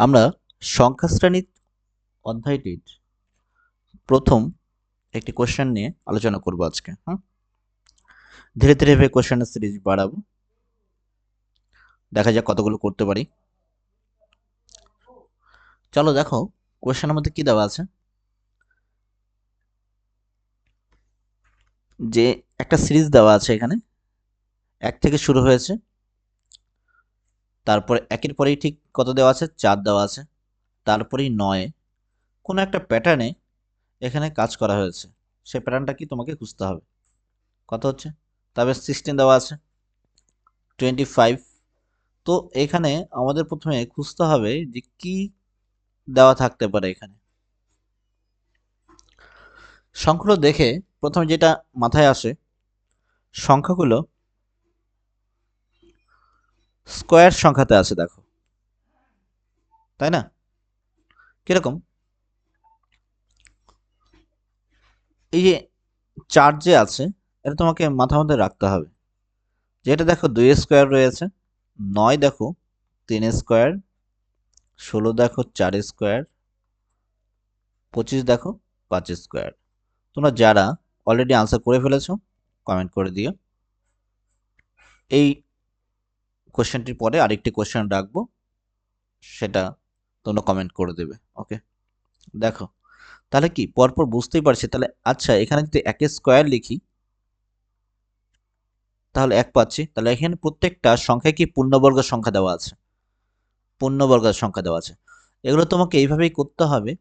আমরা সংখ্যা শ্রেণী অধ্যায়টির প্রথম একটি কোশ্চেন নিয়ে আলোচনা করব আজকে। ধীরে ধীরে এভাবে কোশ্চেনের সিরিজ বাড়াবো, দেখা যাক কতগুলো করতে পারি। চলো দেখো কোশ্চেনের মধ্যে কি দেওয়া আছে, যে একটা সিরিজ দেওয়া আছে এখানে, এক থেকে শুরু হয়েছে, তারপরে একের পরেই ঠিক কত দেওয়া আছে, 4 দেওয়া আছে, তারপরেই 9। কোনো একটা প্যাটার্নে এখানে কাজ করা হয়েছে, সেই প্যাটার্নটা কি তোমাকে খুঁজতে হবে। কত হচ্ছে, তবে 16 দেওয়া আছে, 25। তো এখানে আমাদের প্রথমে খুঁজতে হবে যে কি দেওয়া থাকতে পারে এখানে। সংখ্যাগুলো দেখে প্রথমে যেটা মাথায় আসে, সংখ্যাগুলো স্কোয়ার সংখ্যাতে আছে, দেখো, তাই না? কিরকম, এই যে 4 যে আছে, এটা তোমাকে মাথার মধ্যে রাখতে হবে। যেটা দেখো 2 স্কোয়ার রয়েছে, 9 দেখো 3 স্কোয়ার, 16 দেখো 4 স্কোয়ার, 25 দেখো 5 স্কোয়ার। তোমরা যারা অলরেডি আনসার করে ফেলেছো কমেন্ট করে দিও। এই কোশ্চেনটির পরে আরেকটি কোশ্চেন রাখবো, সেটা তোমরা কমেন্ট করে দেবে। ওকে, দেখো তাহলে কি পরপর বুঝতেই পারছি। তাহলে আচ্ছা, এখানে যদি 1 স্কোয়ার লিখি তাহলে 1 পাচ্ছি। তাহলে এখানে প্রত্যেকটা সংখ্যায় কি পূর্ণবর্গ সংখ্যা দেওয়া আছে, পূর্ণবর্গ সংখ্যা দেওয়া আছে। এগুলো তোমাকে এইভাবেই করতে হবে,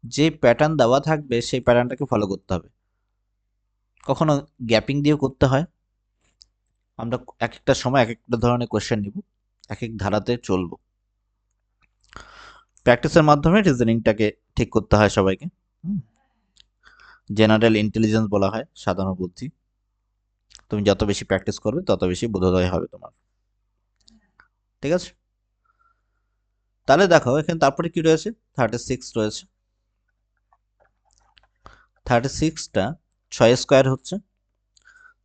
যে প্যাটার্ন দেওয়া থাকবে সেই প্যাটার্নটাকে ফলো করতে হবে। কখনো গ্যাপিং দিয়েও করতে হয়। আমরা এক একটা সময় এক একটা ধরনের কোশ্চেন নিব, এক এক ধারাতে চলবো। প্র্যাকটিসের মাধ্যমে রিজনিংটাকে ঠিক করতে হয় সবাইকে। জেনারেল ইন্টেলিজেন্স বলা হয়, সাধারণ বুদ্ধি। তুমি যত বেশি প্র্যাকটিস করবে তত বেশি বোধোদয় হবে তোমার। ঠিক আছে, তাহলে দেখো এখানে তারপরে কি রয়েছে, 36 রয়েছে। 36টা 6 স্কোয়ার হচ্ছে,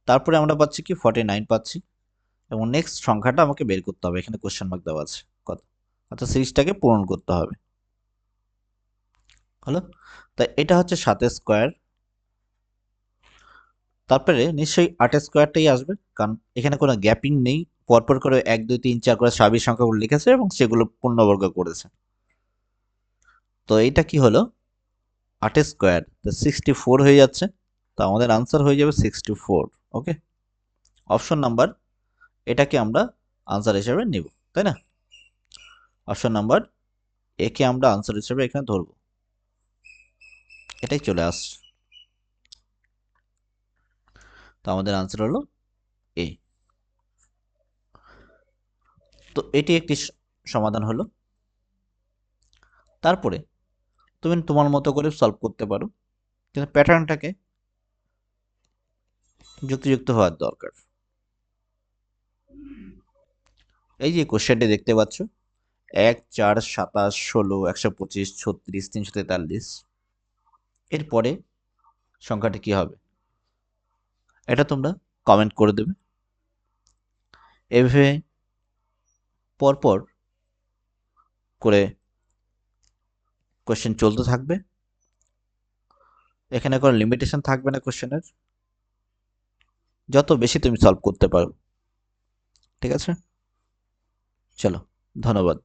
তারপরে আমরা পাচ্ছি কি 49 পাচ্ছি, এবং নেক্সট সংখ্যাটা আমাকে বের করতে হবে। এখানে কোশ্চেন মার্ক দেওয়া আছে কত, অর্থাৎ সিরিজটাকে পূরণ করতে হবে। হলো, তাই এটা হচ্ছে 7 স্কোয়ার। তারপরে নিশ্চয়ই 8 স্কোয়ারটাই আসবে, কারণ এখানে কোনো গ্যাপিং নেই, পরপর করে 1 2 3 4 করে স্বাভাবিক সংখ্যাগুলো লিখেছে এবং সেগুলো পূর্ণবর্গ করেছে। তো এইটা কি হলো, 8 স্কোয়ার, তো 64 হয়ে যাচ্ছে। তো আমাদের আনসার হয়ে যাবে 64। ওকে, অপশন নাম্বার এটাকে আমরা আনসার হিসেবে নিব, তাই না? অপশন নাম্বার একে আমরা আনসার হিসেবে এখানে ধরব, এটাই চলে আসছে। তো আমাদের আনসার হলো এ। তো এটি একটি সমাধান হলো। তারপরে তুমি তোমার মতো করে সলভ করতে পারো, কিন্তু প্যাটার্নটাকে যুক্তিযুক্ত হওয়ার দরকার। এই যে কোশ্চেনটি দেখতে পাচ্ছ, 1 4 27 16 125 36 343, এরপরে সংখ্যাটি কি হবে এটা তোমরা কমেন্ট করে দেবে। এভাবে পরপর করে কোশ্চেন চলতে থাকবে, এখানে কোনো লিমিটেশন থাকবে না কোশ্চেনের, যত বেশি তুমি সলভ করতে পারো। ঠিক আছে, চলো, ধন্যবাদ।